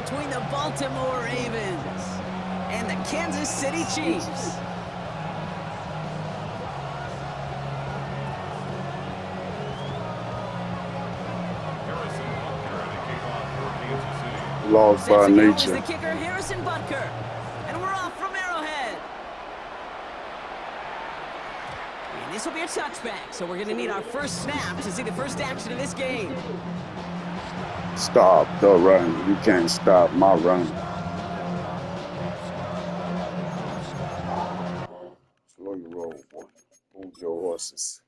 between the Baltimore Ravens and the Kansas City Chiefs. Lost by nature. The kicker, Harrison Butker, and we're off from Arrowhead. And this will be a touchback, so we're going to need our first snap to see the first action of this game. Stop the run. You can't stop my run. Slow your roll, boy. Move your horses.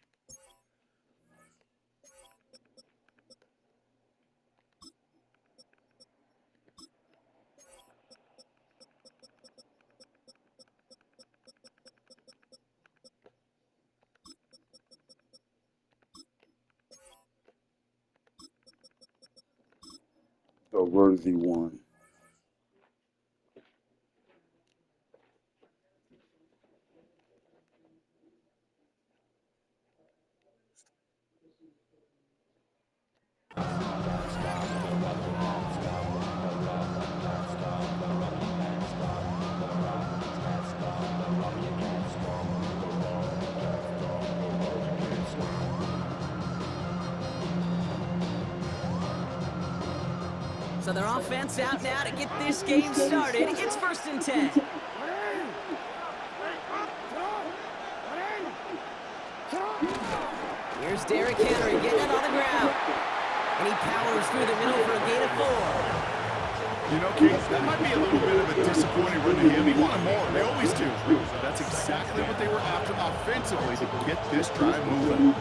The worthy one. So their offense out now to get this game started. It's 1st and 10. Here's Derrick Henry getting it on the ground. And he powers through the middle for a gain of 4. You know, Keith, that might be a little bit of a disappointing run to him. He wanted more. They always do. That's exactly what they were after offensively to get this drive moving.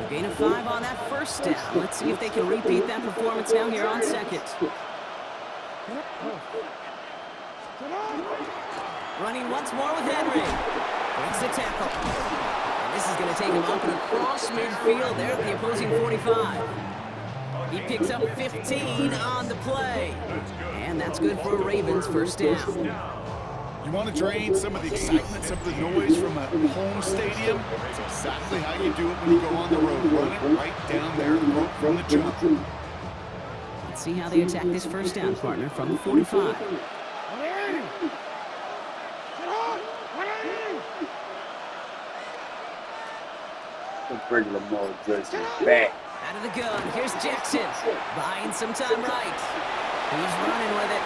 Gain of 5 on that first down. Let's see if they can repeat that performance now here on 2nd. Running once more with Henry. Breaks the tackle. And this is going to take him up and across midfield there at the opposing 45. He picks up 15 on the play. And that's good for a Ravens first down. You want to drain some of the excitement, some of the noise from a home stadium? It's exactly how you do it when you go on the road. Run it right down there from the jump. Let's see how they attack this first down, partner, from the 45. Bring Lamar Jackson back. Out of the gun, here's Jackson. Buying some time right. He's running with it.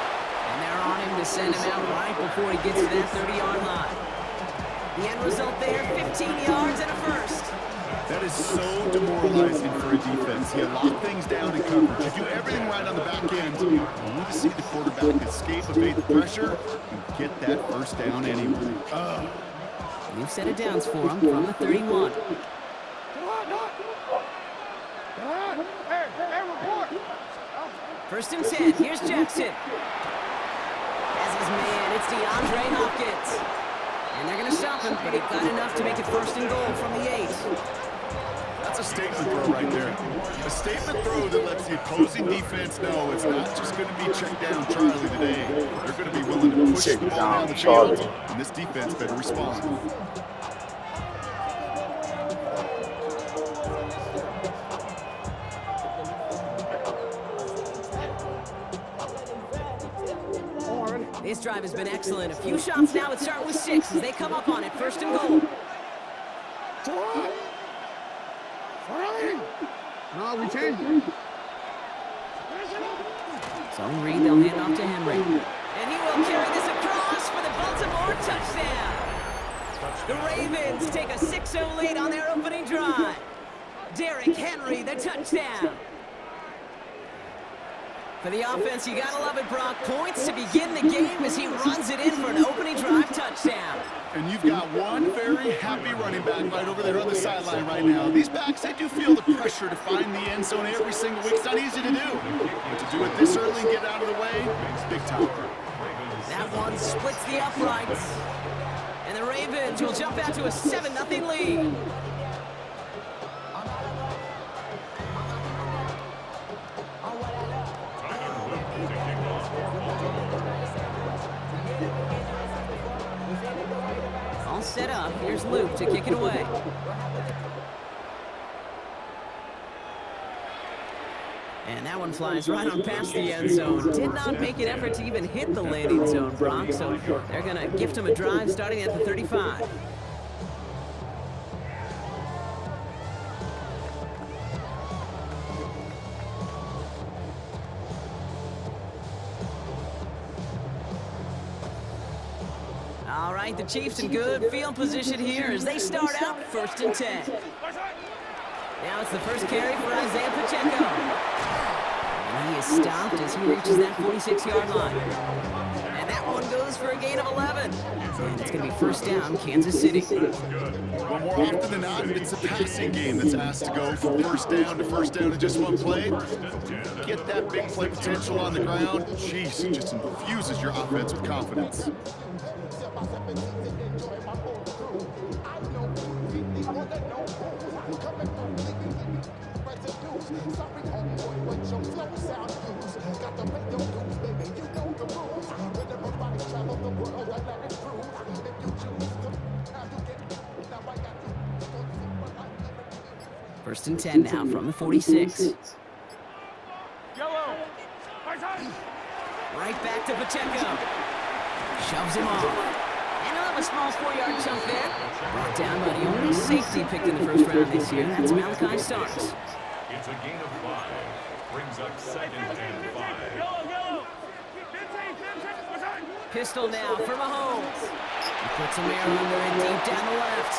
And they're on him to send him out right before he gets to that 30-yard line. The end result there, 15 yards and a first. That is so demoralizing for a defense. You lock things down in coverage. You do everything right on the back end. You want to see the quarterback escape, evade the pressure, and get that first down anyway. New set of downs for him from the 31. First and 10, here's Jackson. As his man, it's DeAndre Hopkins. And they're going to stop him, but he got enough to make it 1st and goal from the 8. That's a statement throw right there. A statement throw that lets the opposing defense know it's not just going to be check down Charlie today. They're going to be willing to push the ball down the field, and this defense better respond. This drive has been excellent. A few shots now. It's starting with 6 as they come up on it. 1st and goal. No, we changed. So Reed, they'll hand off to Henry. And he will carry this across for the Baltimore touchdown. The Ravens take a 6-0 lead on their opening drive. Derrick Henry, the touchdown. For the offense, you gotta love it, Brock. Points to begin the game as he runs it in for an opening drive touchdown. And you've got one very happy running back right over there on the sideline right now. These backs, they do feel the pressure to find the end zone every single week. It's not easy to do. But to do it this early and get out of the way, it's big time. That one splits the uprights. And the Ravens will jump out to a 7-0 lead. all set up. Here's Luke to kick it away. And that one flies right on past the end zone. Did not make an effort to even hit the landing zone, Brock, so they're going to gift him a drive starting at the 35. All right, the Chiefs in good field position here as they start out 1st and 10. Now it's the first carry for Isaiah Pacheco. And he is stopped as he reaches that 46-yard line. And that one goes for a gain of 11. And it's going to be 1st down, Kansas City. Well, more often than not, it's a passing game that's asked to go from 1st down to 1st down in just one play. Get that big play potential on the ground. Jeez, it just infuses your offense with confidence. First and 10 now from the 46. Right back to Pacheco. Shoves him off. And he'll have a small 4-yard chunk there. Brought down by the only safety picked in the first round this year. That's Malachi Starks. It's a gain of 5. Brings up 2nd and 5. Pistol now for Mahomes. He puts a mirror under it deep down the left.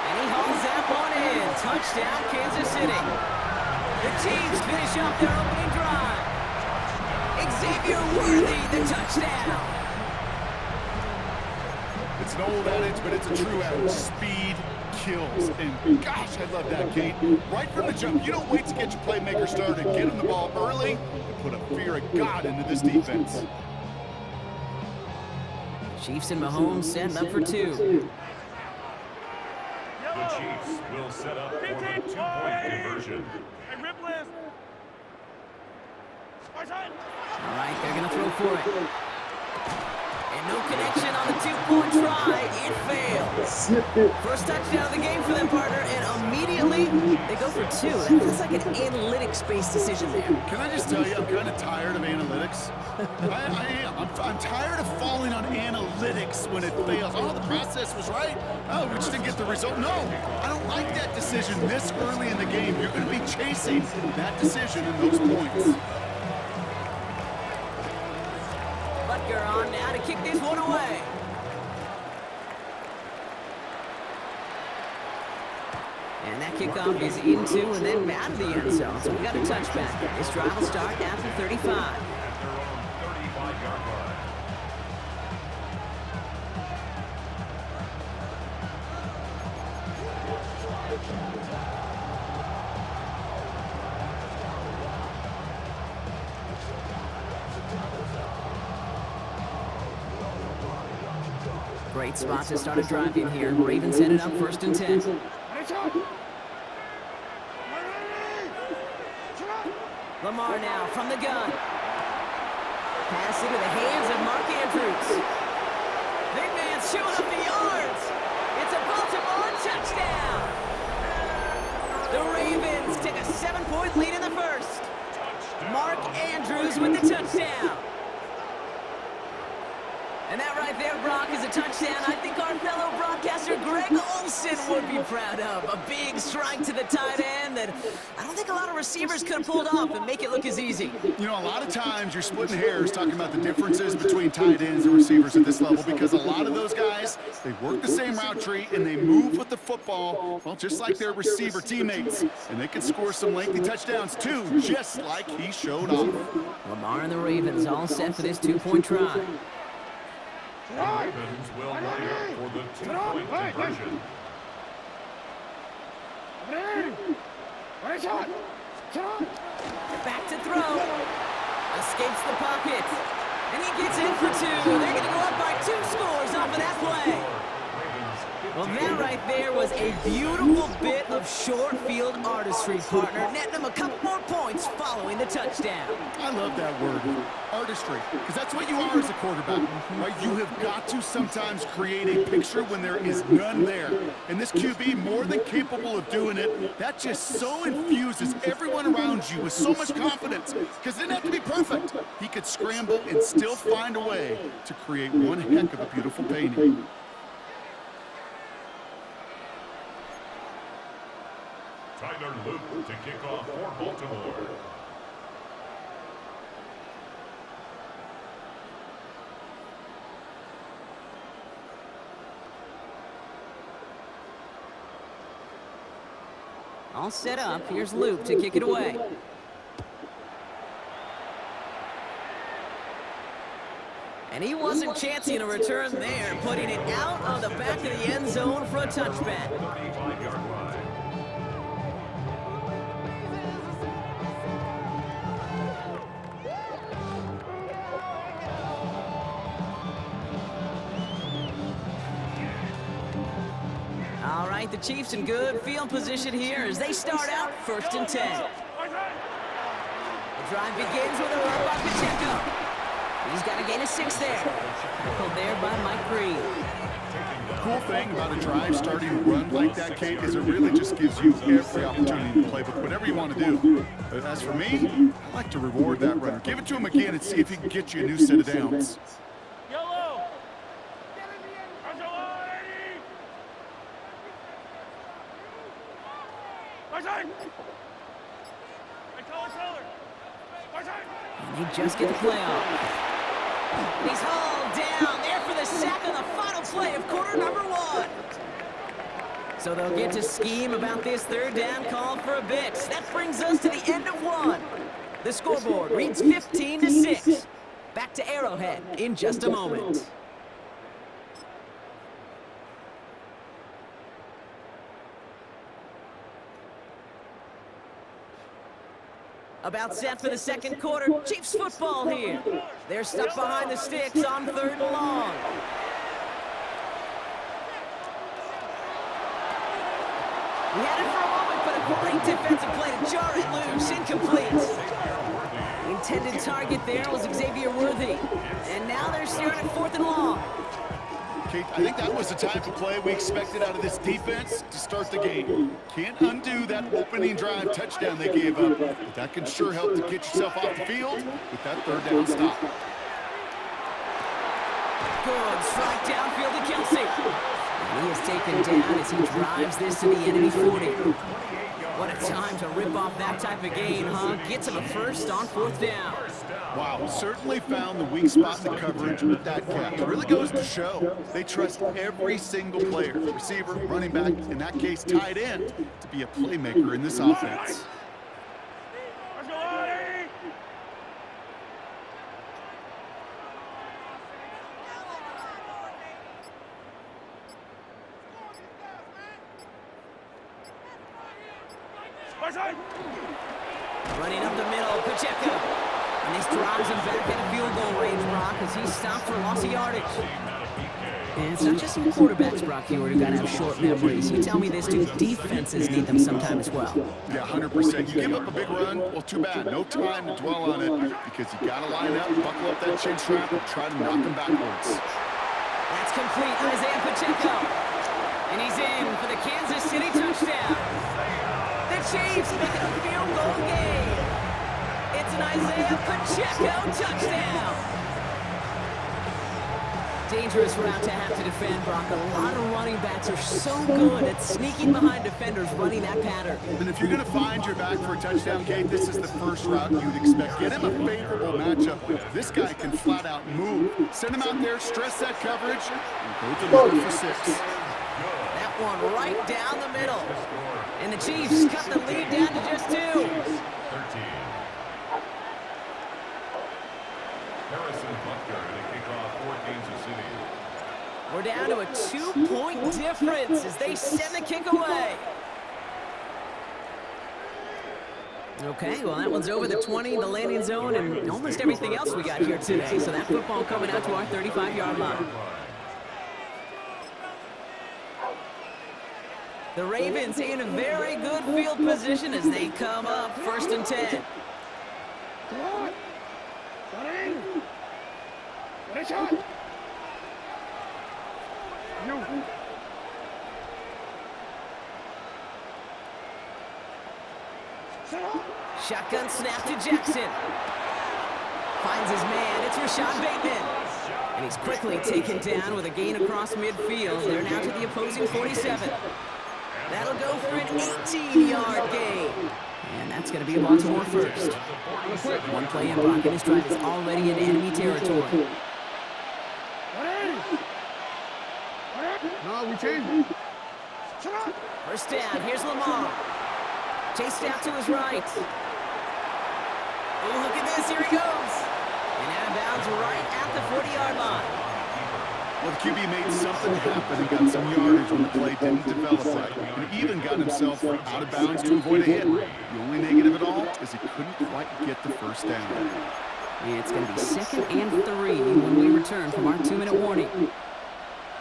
And he hauls that one in. Touchdown, Kansas City. The Chiefs finish off their opening drive. Xavier Worthy, the touchdown. It's an old adage, but it's a true adage. Speed kills. And gosh, I love that, Kate. Right from the jump, you don't wait to get your playmaker started. Get him the ball early and put a fear of God into this defense. Chiefs and Mahomes setting up for 2. The Chiefs will set up for the 2-point conversion. All right, they're going to throw for it. And no connection on the 2-point try. It fails. First touchdown of the game for them, partner, and immediately they go for 2. That feels like an analytics-based decision there. Can I just tell you, I'm kind of tired of analytics. I am. I'm tired of falling on analytics when it fails. Oh, the process was right. Oh, we just didn't get the result. No, I don't like that decision this early in the game. You're going to be chasing that decision and those points. Butker on now to kick this one away. And that kickoff is into and then out of the end zone. So we got a touchback. This drive will start at the 35. At their own 35-yard line. Great spot to start a drive in here. Ravens headed up 1st and 10. Lamar now from the gun. Pass into the hands of Mark Andrews. Big man showing up the yards. It's a Baltimore touchdown. The Ravens take a 7-point lead in the first. Mark Andrews with the touchdown. And that right there, Brock, is a touchdown I think our fellow broadcaster Greg Olsen would be proud of. A big strike to the tight end that I don't think a lot of receivers could have pulled off and make it look as easy. You know, a lot of times you're splitting hairs talking about the differences between tight ends and receivers at this level because a lot of those guys, they work the same route tree and they move with the football, well, just like their receiver teammates. And they can score some lengthy touchdowns too, just like he showed off. Lamar and the Ravens all set for this 2-point try. The Ravens will line up for the 2-point conversion. Back to throw. Escapes the pocket. And he gets in for 2. They're going to go up by 2 scores off of that play. Ravens Well, that right there was a beautiful bit of short field artistry, partner, netting him a couple more points following the touchdown. I love that word, artistry, because that's what you are as a quarterback, right? You have got to sometimes create a picture when there is none there. And this QB, more than capable of doing it, that just so infuses everyone around you with so much confidence, because it didn't have to be perfect. He could scramble and still find a way to create one heck of a beautiful painting. Tyler Luke to kick off for Baltimore. All set up. Here's Luke to kick it away. And he wasn't chancing a return there, putting it out on the back of the end zone for a touchback. 35-yard line. All right, the Chiefs in good field position here as they start out 1st and 10. The drive begins with a run by Pacheco. He's got a gain of 6 there. Tackled there by Mike Green. The cool thing about a drive starting to run like that, Kate, is it really just gives you every opportunity to play with whatever you want to do. But as for me, I like to reward that runner. Give it to him again and see if he can get you a new set of downs. Yellow! And you just get the play off. And he's hauled down there for the sack on the final play of quarter number 1. So they'll get to scheme about this 3rd down call for a bit. That brings us to the end of 1. The scoreboard reads 15-6. Back to Arrowhead in just a moment. About set for the 2nd quarter. Chiefs football here. They're stuck behind the sticks on 3rd and long. We had it for a moment, but a great defensive play to jar it loose. Incomplete. The intended target there was Xavier Worthy. And now they're steering at 4th and long. Kate, I think that was the type of play we expected out of this defense to start the game. Can't undo that opening drive touchdown they gave up, but that can sure help to get yourself off the field with that 3rd down stop. Good strike downfield to Kelsey. And he is taken down as he drives this to the enemy 40. What a time to rip off that type of gain, huh? Gets him a first on 4th down. Wow, certainly found the weak spot in the coverage with that catch. It really goes to show they trust every single player, receiver, running back, in that case tight end, to be a playmaker in this offense. Running up the middle, Pacheco. And this drives him back in field goal range, Brock, as he stops for loss of yardage. And it's not just quarterbacks, Brock, here who got to have short memories. You tell me this, too. Defenses need them sometimes as well. Yeah, 100%. You give up a big run, well, too bad. No time to dwell on it because you got to line up, buckle up that chin strap, and try to knock him backwards. That's complete, Isaiah Pacheco. And he's in for the Kansas City touchdown. The Chiefs making a field goal game. It's an Isaiah Pacheco touchdown. Dangerous route to have to defend, Brock. A lot of running backs are so good at sneaking behind defenders, running that pattern. And if you're going to find your back for a touchdown, Kate, this is the first route you'd expect. Get him a favorable matchup. This guy can flat out move. Send him out there, stress that coverage, and go to the line for 6. That one right down the middle. And the Chiefs cut the lead down to just 2. 13. Harrison Butker to kick off for Kansas City. We're down to a 2-point difference as they send the kick away. Okay, well, that one's over the 20, the landing zone, and almost everything else we got here today. So that football coming out to our 35-yard line. The Ravens in a very good field position as they come up 1st and 10. Shotgun snap to Jackson. Finds his man. It's Rashad Bateman. And he's quickly taken down with a gain across midfield. They're now to the opposing 47. That'll go for an 18-yard gain. And that's going to be a Baltimore first. One play in, Brock, and his drive is already in enemy territory. No, we changed. First down, here's Lamar. Chased out to his right. Oh, look at this, here he goes. And out of bounds right at the 40-yard line. Well, the QB made something happen and got some yardage when the play didn't develop right. And he even got himself out of bounds to avoid a hit. The only negative at all is he couldn't quite get the first down. It's going to be 2nd and 3 when we return from our 2-minute warning.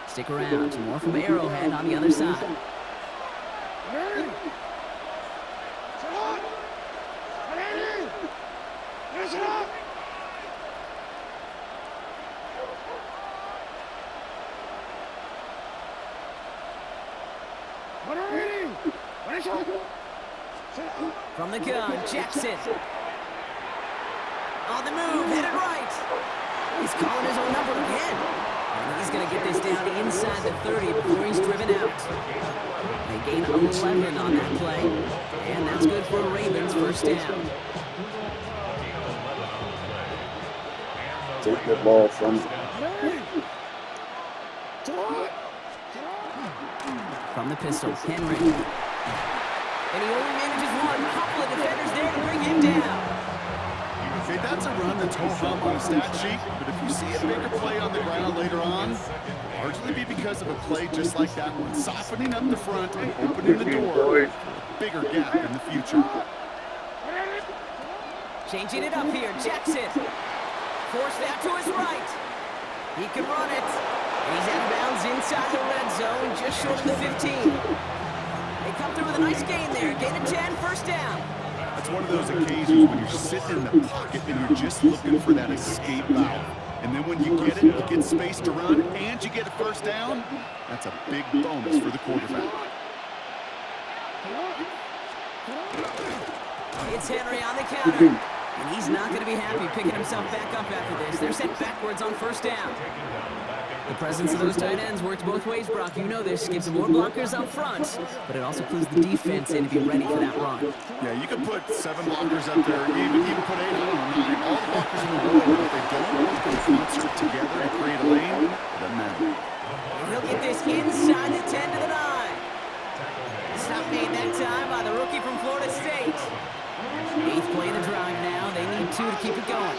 Stick around, more from Arrowhead on the other side. From the gun, Jackson. On the move, headed right. He's calling his own number again. And he's going to get this down inside the 30 before he's driven out. They gain 11 on that play. And that's good for Ravens first down. Take the ball from the pistol, Henry. And he only manages one. A couple of defenders there to bring him down. Okay, that's a run that's ho-hum on a stat sheet, but if you see a bigger play on the ground later on, it'll largely be because of a play just like that one, softening up the front and opening the door for a bigger gap in the future. Changing it up here, Jackson. Forced out to his right. He can run it. And he's out of bounds inside the red zone, just short of the 15. They come through with a nice gain there. Gain of 10, first down. That's one of those occasions when you're sitting in the pocket and you're just looking for that escape valve. And then when you get it, you get space to run, and you get a first down. That's a big bonus for the quarterback. It's Henry on the counter. And he's not going to be happy picking himself back up after this. They're sent backwards on first down. The presence of those tight ends works both ways, Brock. You know this. Gives them more blockers up front, but it also clues the defense in to be ready for that run. Yeah, you can put 7 blockers up there, even put 8, I don't know, 9. All the blockers in the world, but if they don't work in concert together and create a lane, it doesn't matter. And he'll get this inside the 10 to the 9. Stop made that time by the rookie from Florida State. 8th play of the drive now. They need 2 to keep it going.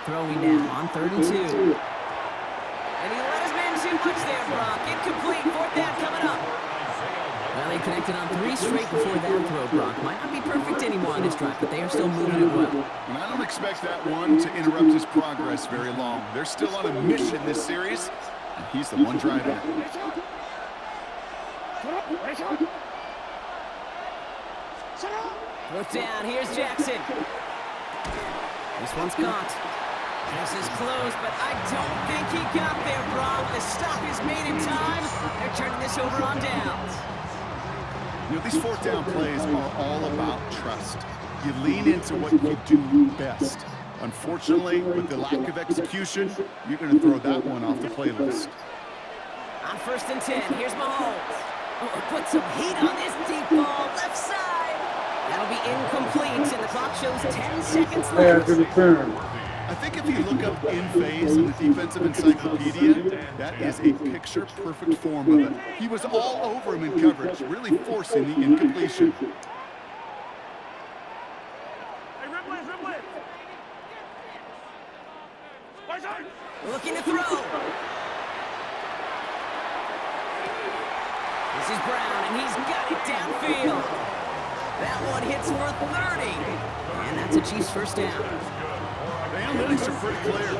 Throwing now on 3rd and 2. And he let his man too much there, Brock. Incomplete. 4th down coming up. Well, they connected on 3 straight before that throw, Brock. Might not be perfect anymore on this drive, but they are still moving it well. And I don't expect that one to interrupt his progress very long. They're still on a mission this series, and he's the one driving it. 4th down, here's Jackson. This one's caught. This is close, but I don't think he got there, Brock. The stop is made in time. They're turning this over on downs. You know, these 4th down plays are all about trust. You lean into what you do best. Unfortunately, with the lack of execution, you're going to throw that one off the playlist. On 1st and 10, here's Mahomes. Oh, put some heat on this deep ball, left side. That'll be incomplete, and the clock shows 10 seconds left. I think if you look up in phase in the defensive encyclopedia, that is a picture-perfect form of it. He was all over him in coverage, really forcing the incompletion. Looking to throw. This is Brown, and he's got it downfield. That one hits for 30. And that's a Chiefs first down. The analytics are pretty clear.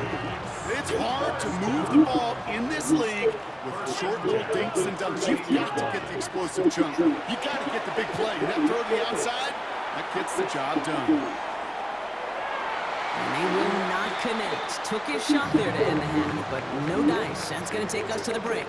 It's hard to move the ball in this league with short little dinks and dunks. You've got to get the explosive chunk. You've got to get the big play. And that throw to the outside, that gets the job done. And they will not connect. Took his shot there to end the half, but no dice. That's going to take us to the break.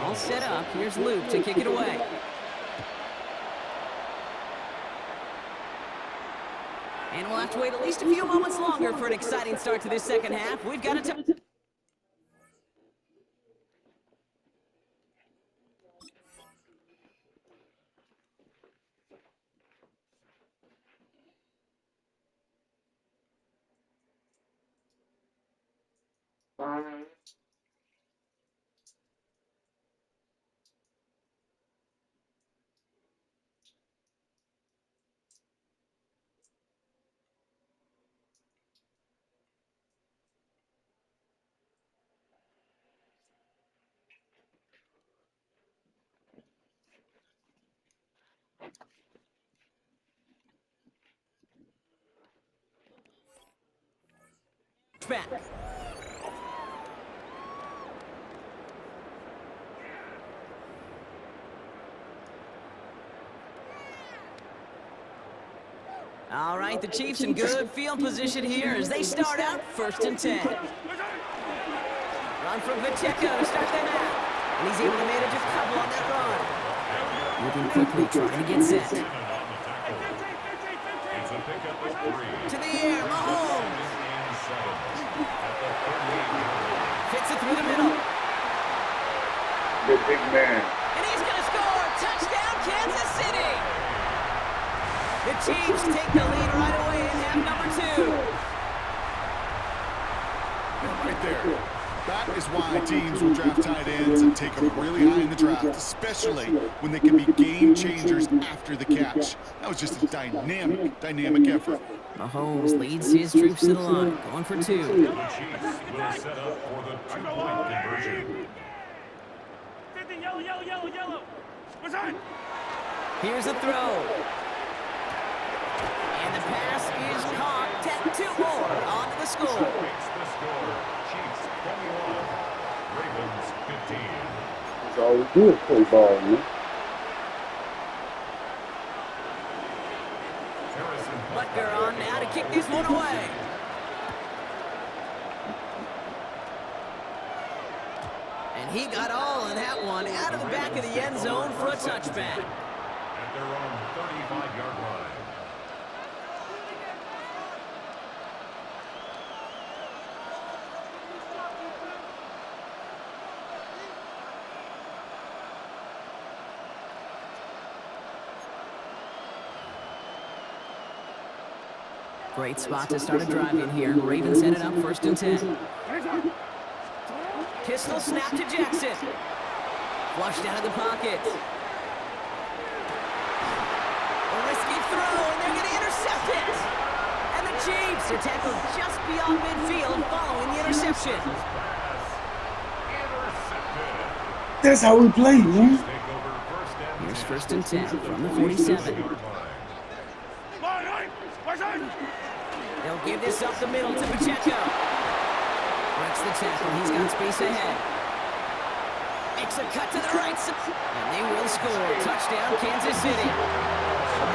All set up. Here's Luke to kick it away. And we'll have to wait at least a few moments longer for an exciting start to this second half. We've got to... back. All right, the Chiefs in good field position here as they start out 1st and 10. Run from Pacheco to start the half. And he's able to manage a couple on that run. Moving quickly, trying to get set. To the air, Mahomes. Fits it through the middle. The big man. And he's going to score. Touchdown, Kansas City. The Chiefs take the lead right away in half number 2. Right there. That is why teams will draft tight ends and take them really high in the draft, especially when they can be game changers after the catch. That was just a dynamic effort. Mahomes leads his troops to the line, going for 2. The Chiefs will set up for the 2-point conversion. Yellow. What's on? Here's a throw. And the pass is caught. 10-2 more on to the score. Makes the score. Chiefs 21, Ravens 15. That's all we do is play ball, man. Butker on now to kick this one away. And he got all in that one out of the back of the end zone for a touchback. At their own 35-yard line. Great spot to start a drive in here. Ravens set it up 1st and 10. Pistol snap to Jackson. Flushed out of the pocket. A risky throw, and they're going to intercept it. And the Chiefs are tackled just beyond midfield following the interception. That's how we play, man. Here's 1st and 10 from the 47. They'll give this up the middle to Pacheco. Breaks the tackle. He's got space ahead. Makes a cut to the right side. And they will score. Touchdown, Kansas City.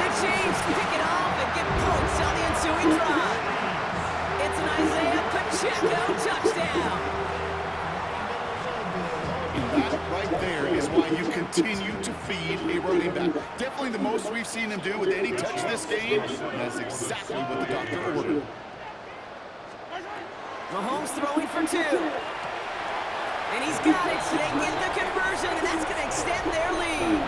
The Chiefs pick it off and get points on the ensuing drive. It's an Isaiah Pacheco touchdown. And that right there is why you continue to feed a running back. Definitely the most we've seen him do with any touch this game. And that's exactly what the doctor ordered. Mahomes throwing for 2. And he's got it. They get the conversion, and that's going to extend their lead.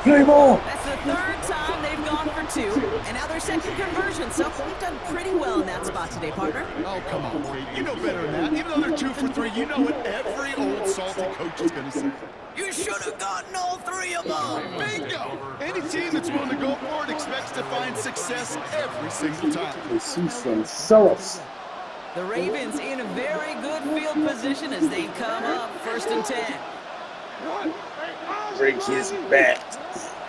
Play ball. That's the 3rd time they've gone for for 2, and now their second conversion. So they've done pretty well in that spot today, partner. Oh, come on, Wade. You know better than that. Even though they're 2 for 3, you know what every old salty coach is going to say. You should have gotten all 3 of them. Bingo! Any team that's willing to go for it expects to find success every single time. They see some sauce. The Ravens in a very good field position as they come up 1st and 10. Break his back.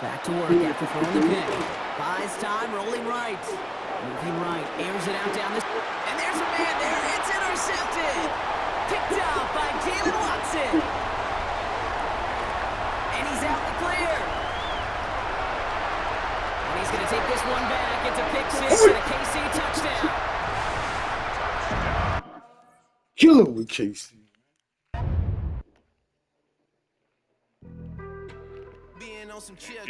Back to work after throwing the pick. Buys time, rolling right. Moving right, airs it out down this. And there's a man there. It's intercepted. Picked out by Jalen Watson. And he's out the clear. And he's going to take this one back. It's a pick 6 and a KC touchdown. Kill him with Casey. Being on some chill.